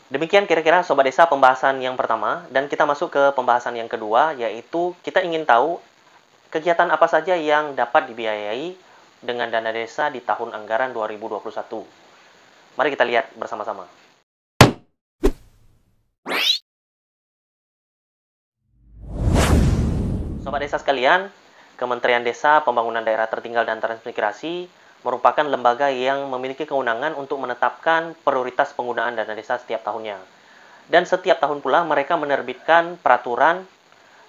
Demikian kira-kira Sobat Desa pembahasan yang pertama, dan kita masuk ke pembahasan yang kedua, yaitu kita ingin tahu kegiatan apa saja yang dapat dibiayai dengan dana desa di tahun anggaran 2021. Mari kita lihat bersama-sama. Sobat Desa sekalian, Kementerian Desa, Pembangunan Daerah Tertinggal dan Transmigrasi merupakan lembaga yang memiliki kewenangan untuk menetapkan prioritas penggunaan dana desa setiap tahunnya. Dan setiap tahun pula mereka menerbitkan peraturan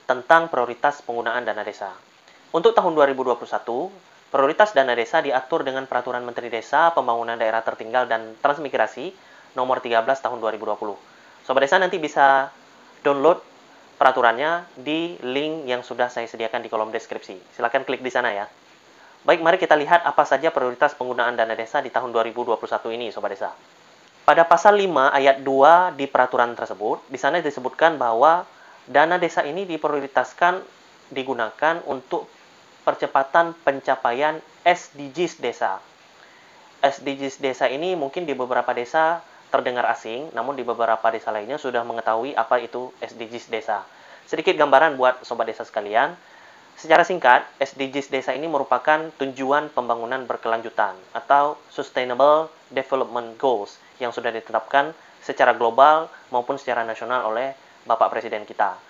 tentang prioritas penggunaan dana desa. Untuk tahun 2021, prioritas dana desa diatur dengan Peraturan Menteri Desa, Pembangunan Daerah Tertinggal dan Transmigrasi nomor 13 tahun 2020. Sobat Desa nanti bisa download peraturannya di link yang sudah saya sediakan di kolom deskripsi. Silakan klik di sana ya. Baik, mari kita lihat apa saja prioritas penggunaan dana desa di tahun 2021 ini, Sobat Desa. Pada pasal 5 ayat 2 di peraturan tersebut, di sana disebutkan bahwa dana desa ini diprioritaskan digunakan untuk percepatan pencapaian SDGs desa. SDGs desa ini mungkin di beberapa desa terdengar asing, namun di beberapa desa lainnya sudah mengetahui apa itu SDGs desa. Sedikit gambaran buat Sobat Desa sekalian. Secara singkat, SDGs desa ini merupakan tujuan pembangunan berkelanjutan atau Sustainable Development Goals yang sudah ditetapkan secara global maupun secara nasional oleh Bapak Presiden kita.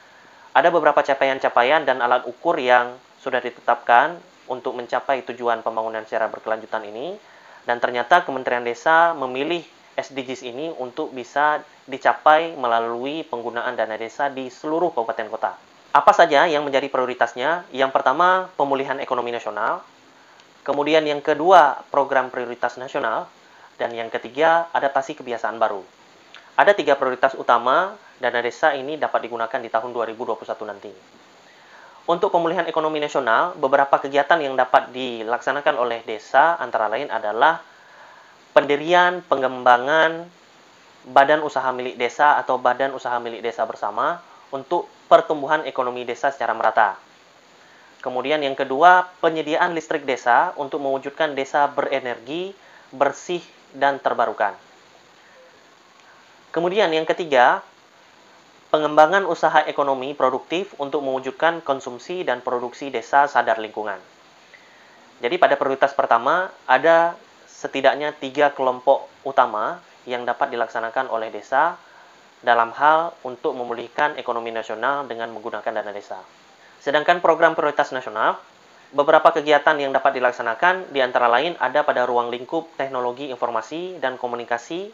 Ada beberapa capaian-capaian dan alat ukur yang sudah ditetapkan untuk mencapai tujuan pembangunan secara berkelanjutan ini, dan ternyata Kementerian Desa memilih SDGs ini untuk bisa dicapai melalui penggunaan dana desa di seluruh kabupaten kota. Apa saja yang menjadi prioritasnya? Yang pertama, pemulihan ekonomi nasional. Kemudian yang kedua, program prioritas nasional. Dan yang ketiga, adaptasi kebiasaan baru. Ada 3 prioritas utama dana desa ini dapat digunakan di tahun 2021 nanti. Untuk pemulihan ekonomi nasional, beberapa kegiatan yang dapat dilaksanakan oleh desa antara lain adalah pendirian, pengembangan badan usaha milik desa atau badan usaha milik desa bersama untuk pertumbuhan ekonomi desa secara merata. Kemudian yang kedua, penyediaan listrik desa untuk mewujudkan desa berenergi, bersih, dan terbarukan. Kemudian yang ketiga, pengembangan usaha ekonomi produktif untuk mewujudkan konsumsi dan produksi desa sadar lingkungan. Jadi pada prioritas pertama, ada setidaknya 3 kelompok utama yang dapat dilaksanakan oleh desa dalam hal untuk memulihkan ekonomi nasional dengan menggunakan dana desa. Sedangkan program prioritas nasional, beberapa kegiatan yang dapat dilaksanakan di antara lain ada pada ruang lingkup teknologi informasi dan komunikasi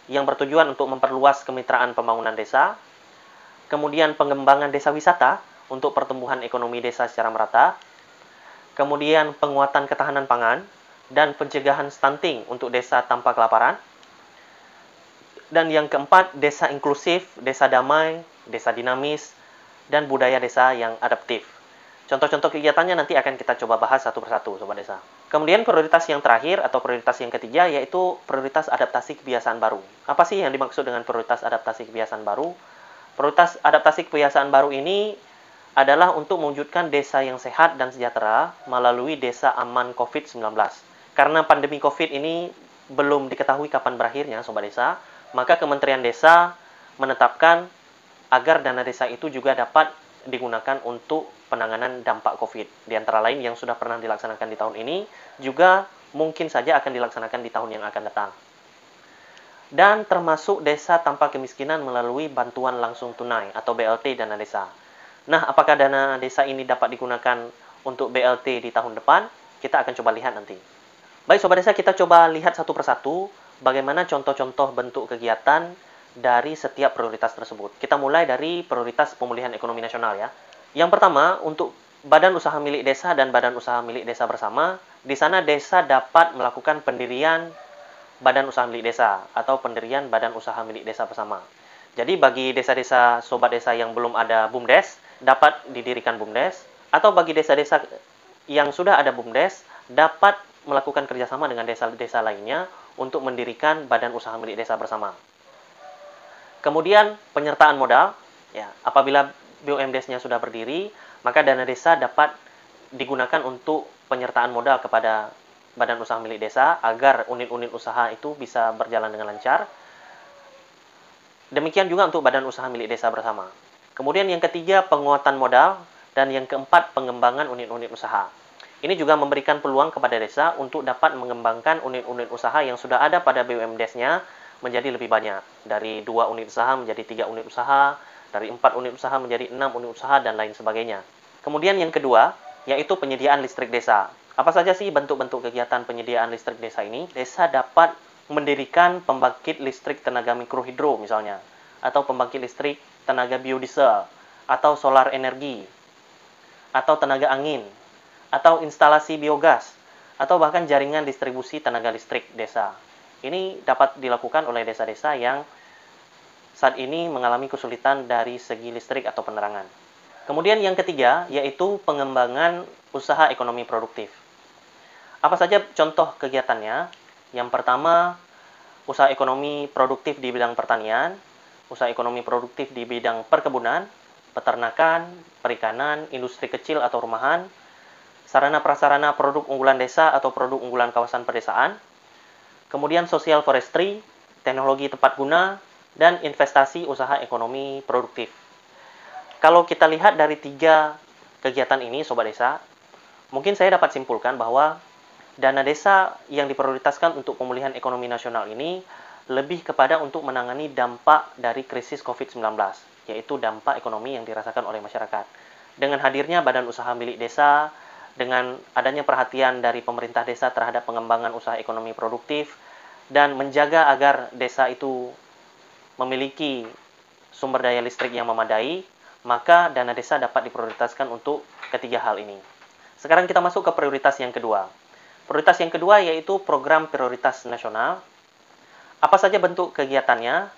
yang bertujuan untuk memperluas kemitraan pembangunan desa, kemudian pengembangan desa wisata untuk pertumbuhan ekonomi desa secara merata, kemudian penguatan ketahanan pangan, dan pencegahan stunting untuk desa tanpa kelaparan. Dan yang keempat, desa inklusif, desa damai, desa dinamis, dan budaya desa yang adaptif. Contoh-contoh kegiatannya nanti akan kita coba bahas satu persatu, Sobat Desa. Kemudian prioritas yang terakhir atau prioritas yang ketiga yaitu prioritas adaptasi kebiasaan baru. Apa sih yang dimaksud dengan prioritas adaptasi kebiasaan baru? Prioritas adaptasi kebiasaan baru ini adalah untuk mewujudkan desa yang sehat dan sejahtera melalui desa aman COVID-19. Karena pandemi COVID ini belum diketahui kapan berakhirnya, Sobat Desa, maka Kementerian Desa menetapkan agar dana desa itu juga dapat digunakan untuk penanganan dampak COVID. Di antara lain yang sudah pernah dilaksanakan di tahun ini, juga mungkin saja akan dilaksanakan di tahun yang akan datang. Dan termasuk desa tanpa kemiskinan melalui bantuan langsung tunai atau BLT dana desa. Nah, apakah dana desa ini dapat digunakan untuk BLT di tahun depan? Kita akan coba lihat nanti. Baik Sobat Desa, kita coba lihat satu persatu bagaimana contoh-contoh bentuk kegiatan dari setiap prioritas tersebut. Kita mulai dari prioritas pemulihan ekonomi nasional ya. Yang pertama, untuk badan usaha milik desa dan badan usaha milik desa bersama, di sana desa dapat melakukan pendirian badan usaha milik desa atau pendirian badan usaha milik desa bersama. Jadi bagi desa-desa Sobat Desa yang belum ada BUMDes, dapat didirikan BUMDes, atau bagi desa-desa yang sudah ada BUMDes, dapat melakukan kerjasama dengan desa-desa lainnya untuk mendirikan badan usaha milik desa bersama. Kemudian penyertaan modal, ya, apabila BUMDes-nya sudah berdiri, maka dana desa dapat digunakan untuk penyertaan modal kepada badan usaha milik desa agar unit-unit usaha itu bisa berjalan dengan lancar. Demikian juga untuk badan usaha milik desa bersama. Kemudian yang ketiga, penguatan modal. Dan yang keempat, pengembangan unit-unit usaha. Ini juga memberikan peluang kepada desa untuk dapat mengembangkan unit-unit usaha yang sudah ada pada BUMDes-nya menjadi lebih banyak. Dari 2 unit usaha menjadi 3 unit usaha, dari 4 unit usaha menjadi 6 unit usaha, dan lain sebagainya. Kemudian yang kedua, yaitu penyediaan listrik desa. Apa saja sih bentuk-bentuk kegiatan penyediaan listrik desa ini? Desa dapat mendirikan pembangkit listrik tenaga mikrohidro misalnya, atau pembangkit listrik tenaga biodiesel, atau solar energi, atau tenaga angin, atau instalasi biogas, atau bahkan jaringan distribusi tenaga listrik desa. Ini dapat dilakukan oleh desa-desa yang saat ini mengalami kesulitan dari segi listrik atau penerangan. Kemudian yang ketiga, yaitu pengembangan usaha ekonomi produktif. Apa saja contoh kegiatannya? Yang pertama, usaha ekonomi produktif di bidang pertanian, usaha ekonomi produktif di bidang perkebunan, peternakan, perikanan, industri kecil atau rumahan, sarana prasarana produk unggulan desa atau produk unggulan kawasan pedesaan, kemudian social forestry, teknologi tepat guna, dan investasi usaha ekonomi produktif. Kalau kita lihat dari 3 kegiatan ini, Sobat Desa, mungkin saya dapat simpulkan bahwa dana desa yang diprioritaskan untuk pemulihan ekonomi nasional ini lebih kepada untuk menangani dampak dari krisis COVID-19, yaitu dampak ekonomi yang dirasakan oleh masyarakat. Dengan hadirnya badan usaha milik desa, dengan adanya perhatian dari pemerintah desa terhadap pengembangan usaha ekonomi produktif, dan menjaga agar desa itu memiliki sumber daya listrik yang memadai, maka dana desa dapat diprioritaskan untuk ketiga hal ini. Sekarang kita masuk ke prioritas yang kedua. Prioritas yang kedua yaitu program prioritas nasional. Apa saja bentuk kegiatannya?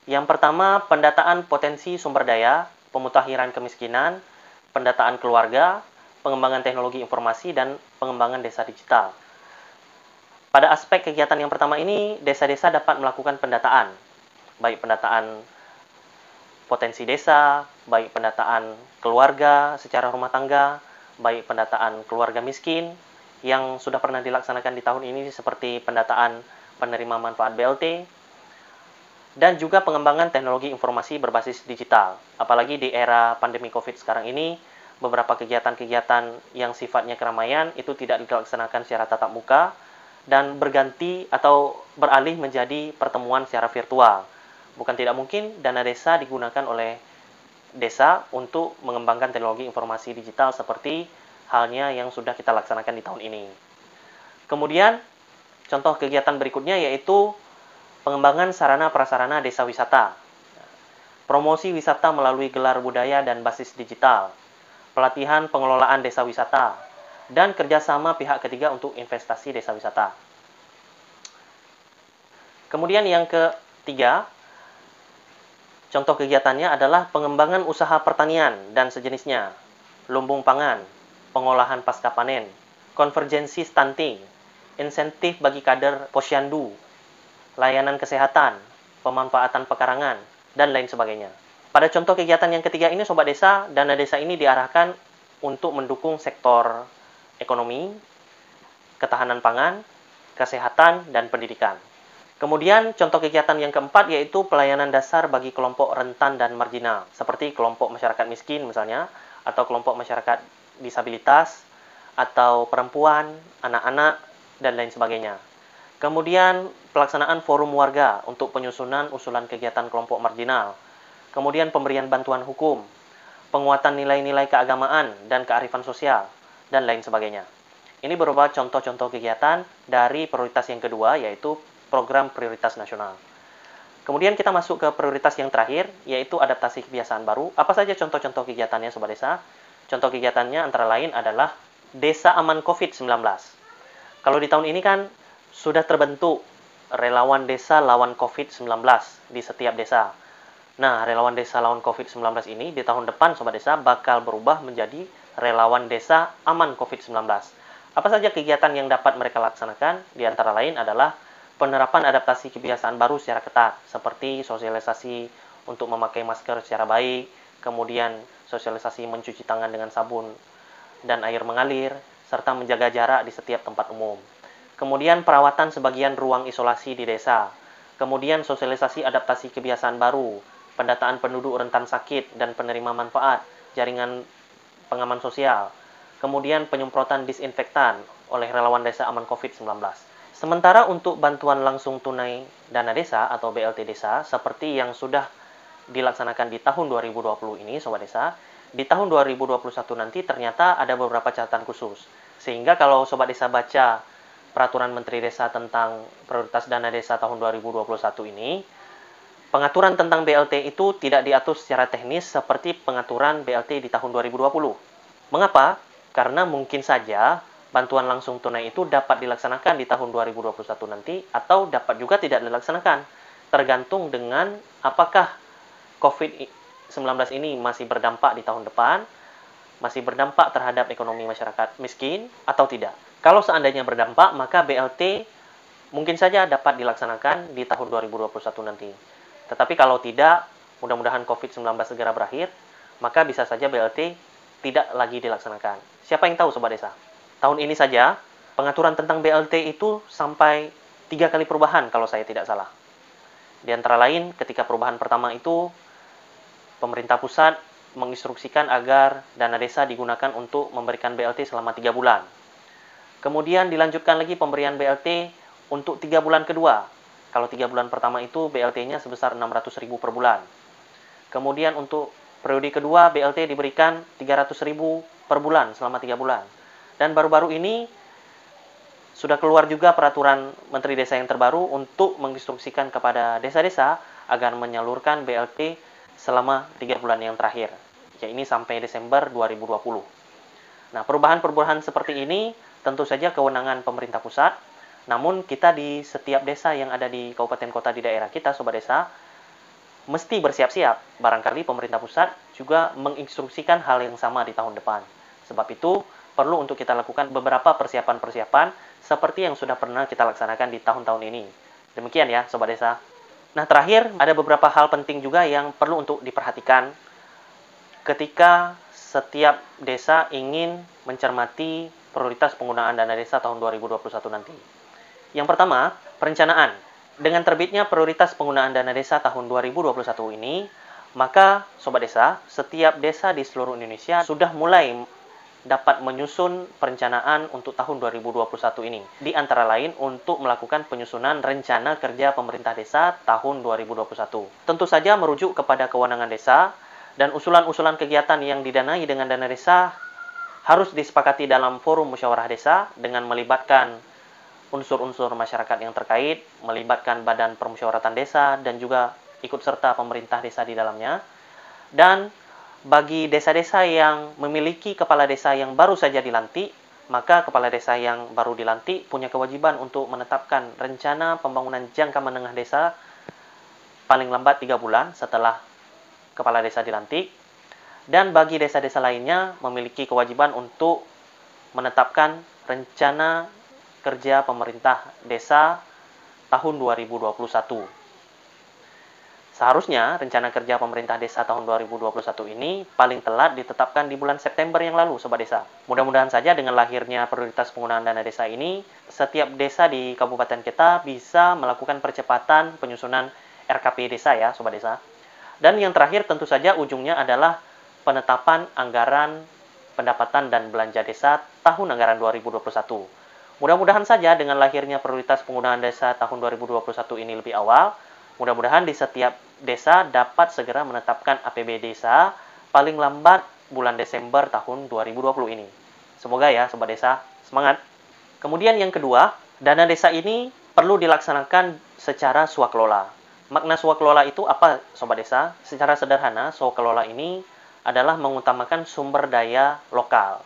Yang pertama, pendataan potensi sumber daya, pemutakhiran kemiskinan, pendataan keluarga, pengembangan teknologi informasi, dan pengembangan desa digital. Pada aspek kegiatan yang pertama ini, desa-desa dapat melakukan pendataan, baik pendataan potensi desa, baik pendataan keluarga secara rumah tangga, baik pendataan keluarga miskin, yang sudah pernah dilaksanakan di tahun ini seperti pendataan penerima manfaat BLT, dan juga pengembangan teknologi informasi berbasis digital. Apalagi di era pandemi COVID sekarang ini, beberapa kegiatan-kegiatan yang sifatnya keramaian itu tidak dilaksanakan secara tatap muka dan berganti atau beralih menjadi pertemuan secara virtual. Bukan tidak mungkin dana desa digunakan oleh desa untuk mengembangkan teknologi informasi digital seperti halnya yang sudah kita laksanakan di tahun ini. Kemudian, contoh kegiatan berikutnya yaitu pengembangan sarana prasarana desa wisata, promosi wisata melalui gelar budaya dan basis digital, pelatihan pengelolaan desa wisata, dan kerjasama pihak ketiga untuk investasi desa wisata. Kemudian yang ketiga, contoh kegiatannya adalah pengembangan usaha pertanian dan sejenisnya, lumbung pangan, pengolahan pasca panen, konvergensi stunting, insentif bagi kader posyandu, layanan kesehatan, pemanfaatan pekarangan, dan lain sebagainya. Pada contoh kegiatan yang ketiga ini, Sobat Desa, dana desa ini diarahkan untuk mendukung sektor ekonomi, ketahanan pangan, kesehatan, dan pendidikan. Kemudian, contoh kegiatan yang keempat yaitu pelayanan dasar bagi kelompok rentan dan marginal, seperti kelompok masyarakat miskin misalnya, atau kelompok masyarakat disabilitas, atau perempuan, anak-anak, dan lain sebagainya. Kemudian, pelaksanaan forum warga untuk penyusunan usulan kegiatan kelompok marginal. Kemudian, pemberian bantuan hukum, penguatan nilai-nilai keagamaan dan kearifan sosial, dan lain sebagainya. Ini berupa contoh-contoh kegiatan dari prioritas yang kedua, yaitu program prioritas nasional. Kemudian kita masuk ke prioritas yang terakhir, yaitu adaptasi kebiasaan baru. Apa saja contoh-contoh kegiatannya, Sobat Desa? Contoh kegiatannya antara lain adalah Desa Aman COVID-19. Kalau di tahun ini kan sudah terbentuk relawan desa lawan COVID-19 di setiap desa. Nah, relawan desa lawan COVID-19 ini di tahun depan, Sobat Desa, bakal berubah menjadi relawan desa aman COVID-19. Apa saja kegiatan yang dapat mereka laksanakan? Di antara lain adalah penerapan adaptasi kebiasaan baru secara ketat, seperti sosialisasi untuk memakai masker secara baik, kemudian sosialisasi mencuci tangan dengan sabun dan air mengalir, serta menjaga jarak di setiap tempat umum. Kemudian perawatan sebagian ruang isolasi di desa, kemudian sosialisasi adaptasi kebiasaan baru, pendataan penduduk rentan sakit dan penerima manfaat, jaringan pengaman sosial, kemudian penyemprotan disinfektan oleh relawan desa aman COVID-19. Sementara untuk bantuan langsung tunai dana desa atau BLT desa, seperti yang sudah dilaksanakan di tahun 2020 ini, Sobat Desa, di tahun 2021 nanti ternyata ada beberapa catatan khusus. Sehingga kalau Sobat Desa baca Peraturan Menteri Desa tentang Prioritas Dana Desa tahun 2021 ini, pengaturan tentang BLT itu tidak diatur secara teknis seperti pengaturan BLT di tahun 2020. Mengapa? Karena mungkin saja bantuan langsung tunai itu dapat dilaksanakan di tahun 2021 nanti atau dapat juga tidak dilaksanakan. Tergantung dengan apakah COVID-19 ini masih berdampak di tahun depan, masih berdampak terhadap ekonomi masyarakat miskin atau tidak. Kalau seandainya berdampak, maka BLT mungkin saja dapat dilaksanakan di tahun 2021 nanti. Tetapi kalau tidak, mudah-mudahan COVID-19 segera berakhir, maka bisa saja BLT tidak lagi dilaksanakan. Siapa yang tahu, Sobat Desa? Tahun ini saja, pengaturan tentang BLT itu sampai 3 kali perubahan kalau saya tidak salah. Di antara lain, ketika perubahan pertama itu, pemerintah pusat menginstruksikan agar dana desa digunakan untuk memberikan BLT selama 3 bulan. Kemudian dilanjutkan lagi pemberian BLT untuk 3 bulan kedua. Kalau 3 bulan pertama itu BLT-nya sebesar 600.000 per bulan. Kemudian untuk periode kedua BLT diberikan 300.000 per bulan selama 3 bulan. Dan baru-baru ini sudah keluar juga peraturan Menteri Desa yang terbaru untuk menginstruksikan kepada desa-desa agar menyalurkan BLT selama 3 bulan yang terakhir, yaitu sampai Desember 2020. Nah, perubahan-perubahan seperti ini tentu saja kewenangan pemerintah pusat, namun kita di setiap desa yang ada di kabupaten kota di daerah kita, Sobat Desa, mesti bersiap-siap. Barangkali pemerintah pusat juga menginstruksikan hal yang sama di tahun depan. Sebab itu, perlu untuk kita lakukan beberapa persiapan-persiapan seperti yang sudah pernah kita laksanakan di tahun-tahun ini. Demikian ya, Sobat Desa. Nah, terakhir, ada beberapa hal penting juga yang perlu untuk diperhatikan ketika setiap desa ingin mencermati prioritas penggunaan dana desa tahun 2021 nanti. Yang pertama, perencanaan. Dengan terbitnya prioritas penggunaan dana desa tahun 2021 ini, maka Sobat Desa, setiap desa di seluruh Indonesia sudah mulai dapat menyusun perencanaan untuk tahun 2021 ini. Di antara lain untuk melakukan penyusunan rencana kerja pemerintah desa tahun 2021. Tentu saja merujuk kepada kewenangan desa dan usulan-usulan kegiatan yang didanai dengan dana desa harus disepakati dalam forum musyawarah desa dengan melibatkan unsur-unsur masyarakat yang terkait, melibatkan badan permusyawaratan desa dan juga ikut serta pemerintah desa di dalamnya. Dan bagi desa-desa yang memiliki kepala desa yang baru saja dilantik, maka kepala desa yang baru dilantik punya kewajiban untuk menetapkan rencana pembangunan jangka menengah desa paling lambat 3 bulan setelah kepala desa dilantik. Dan bagi desa-desa lainnya memiliki kewajiban untuk menetapkan rencana kerja pemerintah desa tahun 2021. Seharusnya rencana kerja pemerintah desa tahun 2021 ini paling telat ditetapkan di bulan September yang lalu, Sobat Desa. Mudah-mudahan saja dengan lahirnya prioritas penggunaan dana desa ini, setiap desa di kabupaten kita bisa melakukan percepatan penyusunan RKP desa ya, Sobat Desa. Dan yang terakhir tentu saja ujungnya adalah penetapan anggaran pendapatan dan belanja desa tahun anggaran 2021. Mudah-mudahan saja dengan lahirnya prioritas penggunaan desa tahun 2021 ini lebih awal, mudah-mudahan di setiap desa dapat segera menetapkan APB desa paling lambat bulan Desember tahun 2020 ini. Semoga ya, Sobat Desa, semangat. Kemudian yang kedua, dana desa ini perlu dilaksanakan secara swakelola. Makna swakelola itu apa, Sobat Desa? Secara sederhana, swakelola ini adalah mengutamakan sumber daya lokal.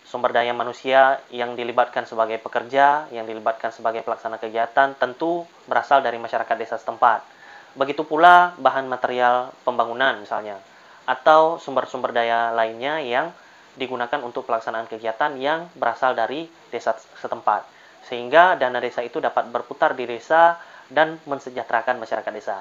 Sumber daya manusia yang dilibatkan sebagai pekerja, yang dilibatkan sebagai pelaksana kegiatan, tentu berasal dari masyarakat desa setempat. Begitu pula bahan material pembangunan misalnya, atau sumber-sumber daya lainnya yang digunakan untuk pelaksanaan kegiatan yang berasal dari desa setempat. Sehingga dana desa itu dapat berputar di desa dan mensejahterakan masyarakat desa.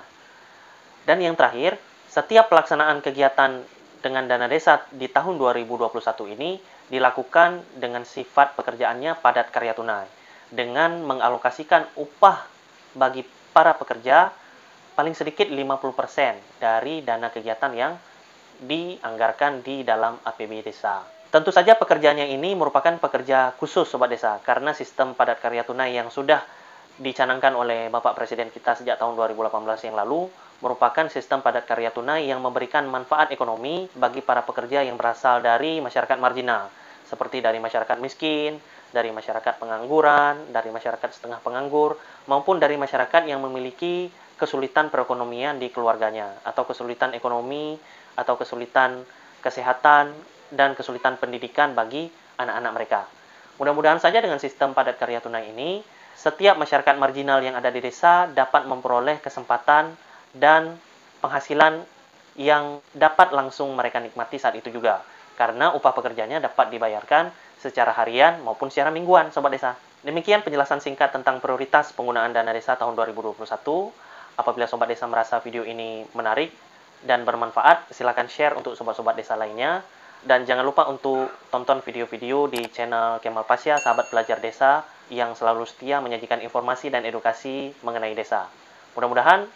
Dan yang terakhir, setiap pelaksanaan kegiatan dengan dana desa di tahun 2021 ini dilakukan dengan sifat pekerjaannya padat karya tunai, dengan mengalokasikan upah bagi para pekerja paling sedikit 50% dari dana kegiatan yang dianggarkan di dalam APBD desa. Tentu saja pekerjaannya ini merupakan pekerja khusus Sobat Desa, karena sistem padat karya tunai yang sudah dicanangkan oleh Bapak Presiden kita sejak tahun 2018 yang lalu merupakan sistem padat karya tunai yang memberikan manfaat ekonomi bagi para pekerja yang berasal dari masyarakat marginal, seperti dari masyarakat miskin, dari masyarakat pengangguran, dari masyarakat setengah penganggur, maupun dari masyarakat yang memiliki kesulitan perekonomian di keluarganya, atau kesulitan ekonomi, atau kesulitan kesehatan, dan kesulitan pendidikan bagi anak-anak mereka. Mudah-mudahan saja dengan sistem padat karya tunai ini, setiap masyarakat marginal yang ada di desa dapat memperoleh kesempatan dan penghasilan yang dapat langsung mereka nikmati saat itu juga. Karena upah pekerjanya dapat dibayarkan secara harian maupun secara mingguan, Sobat Desa. Demikian penjelasan singkat tentang prioritas penggunaan dana desa tahun 2021. Apabila Sobat Desa merasa video ini menarik dan bermanfaat, silakan share untuk sobat-sobat desa lainnya. Dan jangan lupa untuk tonton video-video di channel Kemal Pasya, sahabat pelajar desa, yang selalu setia menyajikan informasi dan edukasi mengenai desa. Mudah-mudahan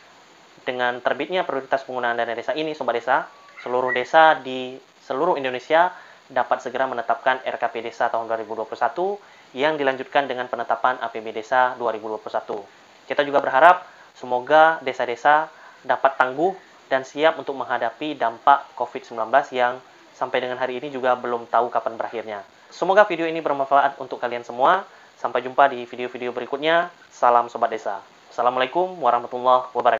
dengan terbitnya prioritas penggunaan dana desa ini, Sobat Desa, seluruh desa di seluruh Indonesia dapat segera menetapkan RKP Desa tahun 2021 yang dilanjutkan dengan penetapan APB Desa 2021. Kita juga berharap semoga desa-desa dapat tangguh dan siap untuk menghadapi dampak COVID-19 yang sampai dengan hari ini juga belum tahu kapan berakhirnya. Semoga video ini bermanfaat untuk kalian semua. Sampai jumpa di video-video berikutnya. Salam Sobat Desa. Assalamualaikum warahmatullahi wabarakatuh.